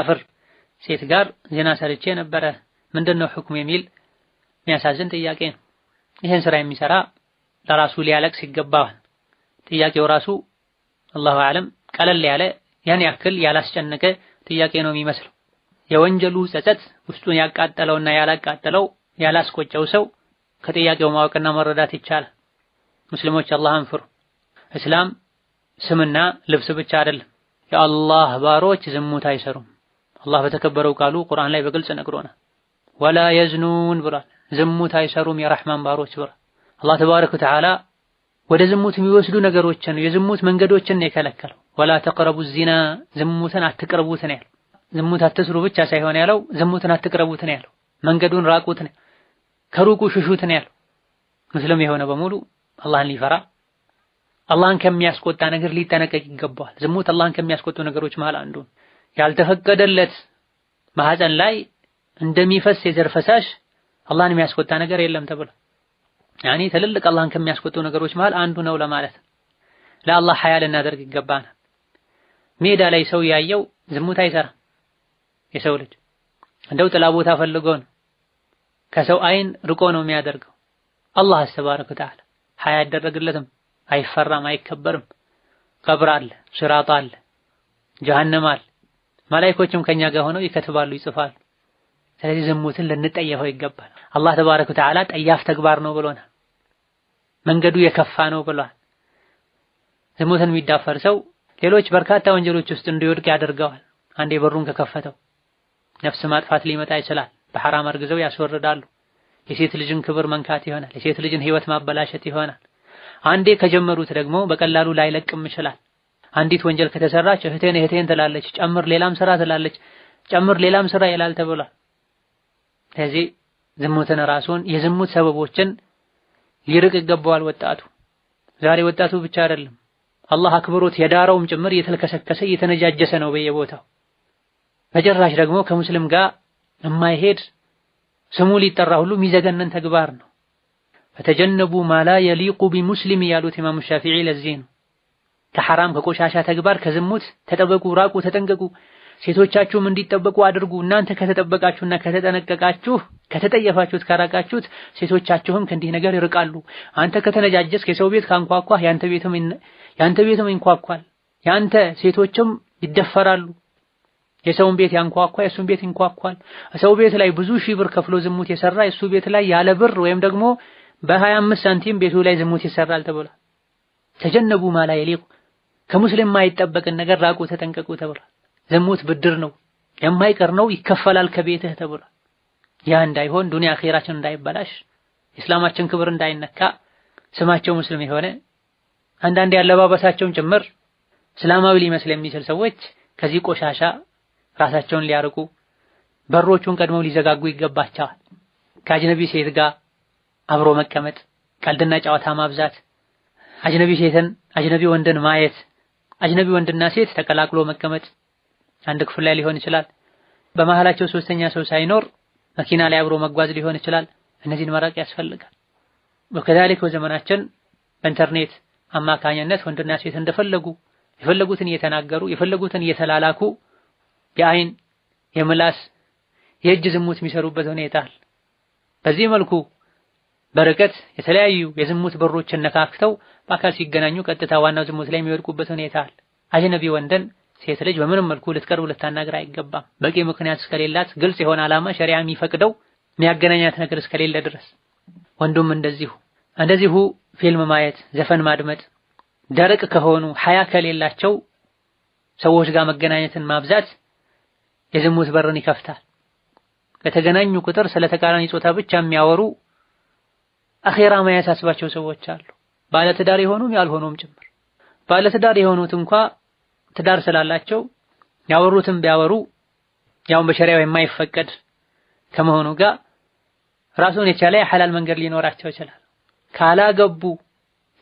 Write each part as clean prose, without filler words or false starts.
ካፍር ሴት ጋር ዚና ሰርቼ ነበረ ምንድነው ሁክሙ የሚል የሚያሳዝን ጥያቄ ነው። ይሄን ስራ የሚሰራ ለራሱ ሊያለቅስ ይገባዋል። ጥያቄው ራሱ አላሁ አለም ቀለል ያለ ያን ያክል ያላስጨነቀ ጥያቄ ነው የሚመስለው። የወንጀሉ ጸጸት ውስጡን ያቃጠለውና ያላቃጠለው ያላስቆጨው ሰው ከጥያቄው ማወቅና መረዳት ይቻላል። ሙስሊሞች አላህን ፍሩ። እስላም ስምና ልብስ ብቻ አይደለም። የአላህ ባሮች ዝሙት አይሰሩም። አላህ በተከበረው ቃሉ ቁርአን ላይ በግልጽ ነግሮናል። ወላ የዝኑን ብሏል። ዝሙት አይሰሩም የረህማን ባሮች ብሏል። አላህ ተባረከ ወተዓላ ወደ ዝሙት የሚወስዱ ነገሮችን የዝሙት መንገዶችን የከለከለው። ወላ ተቅረቡ ዚና ዝሙትን አትቅረቡት ነው ያለው። ዝሙት አትስሩ ብቻ ሳይሆን ያለው ዝሙትን አትቅረቡት ነው ያለው። መንገዱን ራቁት ነው፣ ከሩቁ ሽሹት ነው ያለው። ሙስሊም የሆነ በሙሉ አላህን ሊፈራ አላህን ከሚያስቆጣ ነገር ሊጠነቀቅ ይገባዋል። ዝሙት አላህን ከሚያስቆጡ ነገሮች መሃል አንዱ ያልተፈቀደለት ማህፀን ላይ እንደሚፈስ የዘር ፈሳሽ አላህን የሚያስቆጣ ነገር የለም ተብሎ ያኒ ትልልቅ አላህን ከሚያስቆጡ ነገሮች መሃል አንዱ ነው ለማለት። ለአላህ ሐያ ልናደርግ ይገባናል። ሜዳ ላይ ሰው ያየው ዝሙት አይሰራም። የሰው ልጅ እንደው ጥላ ቦታ ፈልጎ ነው ከሰው አይን ርቆ ነው የሚያደርገው። አላህ ተባረከ ወተዓላ ሐያ ያደረግለትም አይፈራም፣ አይከበርም። ቀብር አለ፣ ሲራጥ አለ፣ ጀሃነም አለ። መላእክቶችም ከኛ ጋር ሆነው ይከትባሉ፣ ይጽፋሉ። ስለዚህ ዝሙትን ልንጠየፈው ይገባል። አላህ ተባረከ ወተዓላ ጠያፍ ተግባር ነው ብሎናል። መንገዱ የከፋ ነው ብሏል። ዝሙትን የሚዳፈር ሰው ሌሎች በርካታ ወንጀሎች ውስጥ እንዲወድቅ ያደርገዋል። አንዴ በሩን ከከፈተው ነፍስ ማጥፋት ሊመጣ ይችላል። በሐራም አርግዘው ያስወርዳሉ። የሴት ልጅን ክብር መንካት ይሆናል። የሴት ልጅን ህይወት ማበላሸት ይሆናል። አንዴ ከጀመሩት ደግሞ በቀላሉ ላይለቅም ይችላል። አንዲት ወንጀል ከተሰራች እህቴን ትላለች፣ ጨምር ሌላም ስራ ትላለች፣ ጨምር ሌላም ስራ ይላል ተብሏል። ስለዚህ ዝሙትን ራሱን የዝሙት ሰበቦችን ሊርቅ ይገባዋል ወጣቱ። ዛሬ ወጣቱ ብቻ አይደለም አላህ አክብሮት የዳረውም ጭምር እየተልከሰከሰ እየተነጃጀሰ ነው በየቦታው። በጭራሽ ደግሞ ከሙስሊም ጋር የማይሄድ ስሙ ሊጠራ ሁሉ የሚዘገነን ተግባር ነው። ፈተጀነቡ ማላ የሊቁ ቢሙስሊም ያሉት ኢማሙ ሻፊዒ ለዚህ ነው። ከሐራም ከቆሻሻ ተግባር ከዝሙት ተጠበቁ፣ ራቁ፣ ተጠንቀቁ። ሴቶቻችሁም እንዲጠበቁ አድርጉ። እናንተ ከተጠበቃችሁና ከተጠነቀቃችሁ ከተጠየፋችሁት ካራቃችሁት ሴቶቻችሁም ከእንዲህ ነገር ይርቃሉ። አንተ ከተነጃጀስክ የሰው ቤት ካንኳኳህ ያንተ ቤትም ይንኳኳል። ያንተ ሴቶችም ይደፈራሉ። የሰውን ቤት ያንኳኳ የሱን ቤት ይንኳኳል። ሰው ቤት ላይ ብዙ ሺህ ብር ከፍሎ ዝሙት የሰራ የሱ ቤት ላይ ያለ ብር ወይም ደግሞ በ25 ሳንቲም ቤቱ ላይ ዝሙት ይሰራል ተብሏል። ተጀነቡ ማላ የሊቁ ከሙስሊም ማይጠበቅን ነገር ራቁ፣ ተጠንቀቁ ተብሏል። ዝሙት ብድር ነው፣ የማይቀር ነው፣ ይከፈላል ከቤትህ ተብሏል። ያ እንዳይሆን ዱንያ አኺራችን እንዳይበላሽ፣ እስላማችን ክብር እንዳይነካ ስማቸው ሙስሊም የሆነ አንዳንድ ያለባበሳቸውን ጭምር እስላማዊ ሊመስል የሚችል ሰዎች ከዚህ ቆሻሻ ራሳቸውን ሊያርቁ በሮቹን ቀድመው ሊዘጋጉ ይገባቸዋል። ከአጅነቢ ሴት ጋር አብሮ መቀመጥ፣ ቀልድና ጨዋታ ማብዛት፣ አጅነቢ ሴትን አጅነቢ ወንድን ማየት፣ አጅነቢ ወንድና ሴት ተቀላቅሎ መቀመጥ አንድ ክፍል ላይ ሊሆን ይችላል። በመሃላቸው ሶስተኛ ሰው ሳይኖር መኪና ላይ አብሮ መጓዝ ሊሆን ይችላል። እነዚህን መራቅ ያስፈልጋል። ወከዛሊክ በዘመናችን በኢንተርኔት አማካኝነት ወንድና ሴት እንደፈለጉ የፈለጉትን እየተናገሩ የፈለጉትን እየተላላኩ የአይን የምላስ የእጅ ዝሙት የሚሰሩበት ሁኔታ አለ። በዚህ መልኩ በርቀት የተለያዩ የዝሙት በሮችን ነካክተው በአካል ሲገናኙ ቀጥታ ዋናው ዝሙት ላይ የሚወድቁበት ሁኔታ አለ። አጅነቢ ወንድን ሴት ልጅ በምንም መልኩ ልትቀርብ ልታናገር አይገባም። በቂ ምክንያት እስከሌላት ግልጽ የሆነ ዓላማ ሸሪዓ የሚፈቅደው የሚያገናኛት ነገር እስከሌለ ድረስ። ወንዱም እንደዚሁ ፊልም ማየት፣ ዘፈን ማድመጥ፣ ደረቅ ከሆኑ ሐያ ከሌላቸው ሰዎች ጋር መገናኘትን ማብዛት የዝሙት በርን ይከፍታል። ከተገናኙ ቁጥር ስለ ተቃራኒ ጾታ ብቻ የሚያወሩ አኺራ ማያሳስባቸው ሰዎች አሉ። ባለትዳር የሆኑም ያልሆኑም ጭምር። ባለትዳር የሆኑት እንኳን ትዳር ስላላቸው ያወሩትም ቢያወሩ ያው በሸሪዓው የማይፈቀድ ከመሆኑ ጋር ራሱን የቻለ የሐላል መንገድ ሊኖራቸው ይችላል። ካላገቡ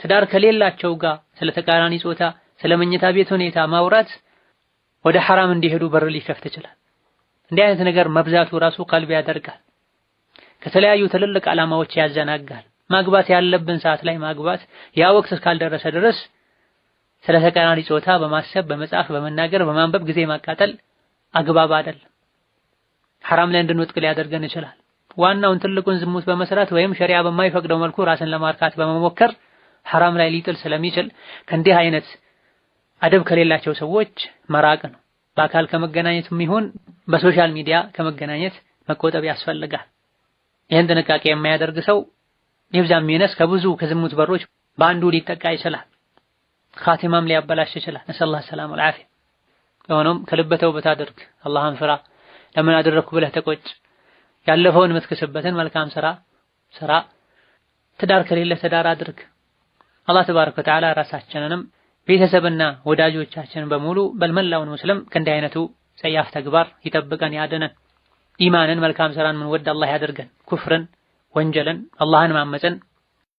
ትዳር ከሌላቸው ጋር ስለ ተቃራኒ ጾታ ስለ መኝታ ቤት ሁኔታ ማውራት ወደ ሐራም እንዲሄዱ በር ሊከፍት ይችላል። እንዲህ አይነት ነገር መብዛቱ ራሱ ቀልብ ያደርጋል። ከተለያዩ ትልልቅ ዓላማዎች ያዘናጋል። ማግባት ያለብን ሰዓት ላይ ማግባት ያ ወቅት እስካልደረሰ ድረስ ስለ ተቃራኒ ጾታ በማሰብ በመጻፍ በመናገር በማንበብ ጊዜ ማቃጠል አግባብ አይደለም። ሐራም ላይ እንድንወድቅ ሊያደርገን ይችላል። ዋናውን ትልቁን ዝሙት በመስራት ወይም ሸሪዓ በማይፈቅደው መልኩ ራስን ለማርካት በመሞከር ሐራም ላይ ሊጥል ስለሚችል ከእንዲህ አይነት አደብ ከሌላቸው ሰዎች መራቅ ነው። በአካል ከመገናኘትም ይሁን በሶሻል ሚዲያ ከመገናኘት መቆጠብ ያስፈልጋል። ይህን ጥንቃቄ የማያደርግ ሰው ይብዛም ይነስ ከብዙ ከዝሙት በሮች በአንዱ ሊጠቃ ይችላል። ኻቲማም ሊያበላሽ ይችላል። ነሰላህ ሰላም ወልዓፊያ። ሆኖም ከልብህ ተውበት አድርግ፣ አላህን ፍራ። ለምን አደረኩ ብለህ ተቆጭ። ያለፈውን የምትክስበትን መልካም ስራ። ትዳር ከሌለህ ትዳር አድርግ። አላህ ተባረከ ወተዓላ ራሳችንንም ቤተሰብና ወዳጆቻችንን በሙሉ በመላውን ሙስሊም ከእንዲህ አይነቱ ጸያፍ ተግባር ይጠብቀን ያድነን። ኢማንን መልካም ስራን ምን ወድ አላህ ያደርገን። ኩፍርን፣ ወንጀልን፣ አላህን ማመፅን